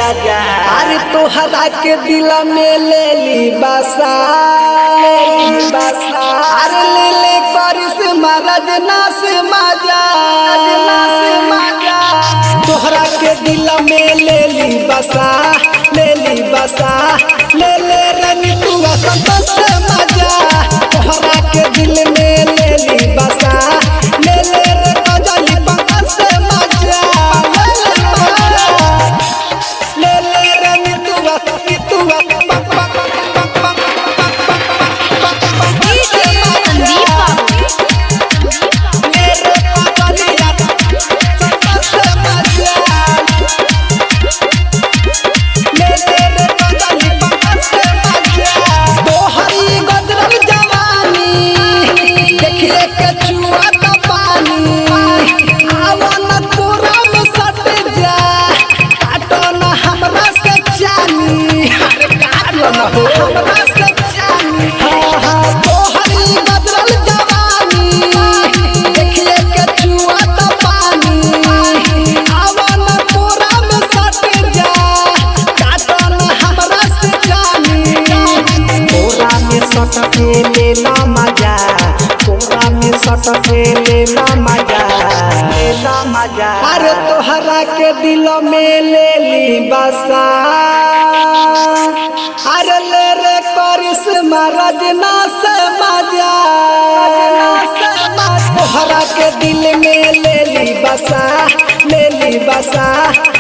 आजा। अरे तोहरा के दिल में ले ली बसा, अरे ले ले करिश्मा रजना से मजा, तोहरा के दिल में ले ली बसा, ले ली बसा, ले ले रनी तू संतोष से मजा, तोहरा के दिल में ले ली बसा, ले ले रे कजली पंकज से मजा, ले ले रनी तू लेना मजा, कोरा में सटके लेना मजा, लेना मजा। अरे तोहरा के दिल में ले ली बसा, अरे ले रे करिश्मा रजना से मजा, तोहरा के दिल में ले ली बसा, ले ली बसा,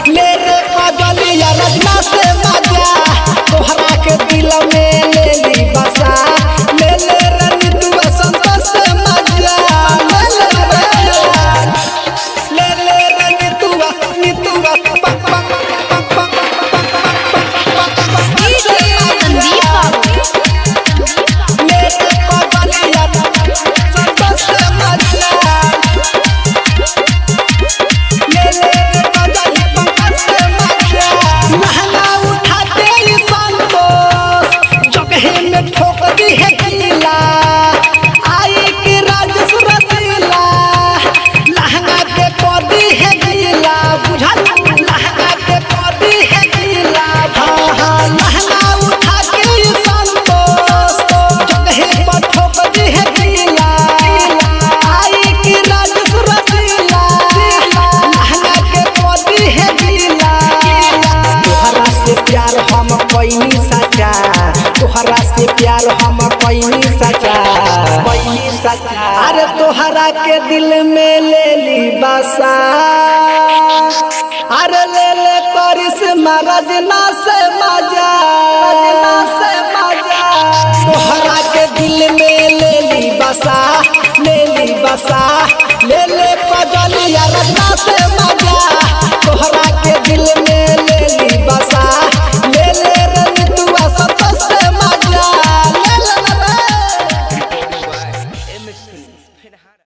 ले रे कजलिया रजना से मजा, तोहरा के दिल में ले ली बसा, ले ले रनी तू संतोष से मजा, ले ले रनी तू तोहरा से प्यार हम पैनी सचा, पैनी सचा। अरे तोहरा के दिल में ले ली बसा, अरे ले ले करिश्मा रजना से मजा, तोहरा के दिल में ले ली बसा, ले ली बसा, ले ले कजलिया रजना से मजा, तोहरा के दिल में ले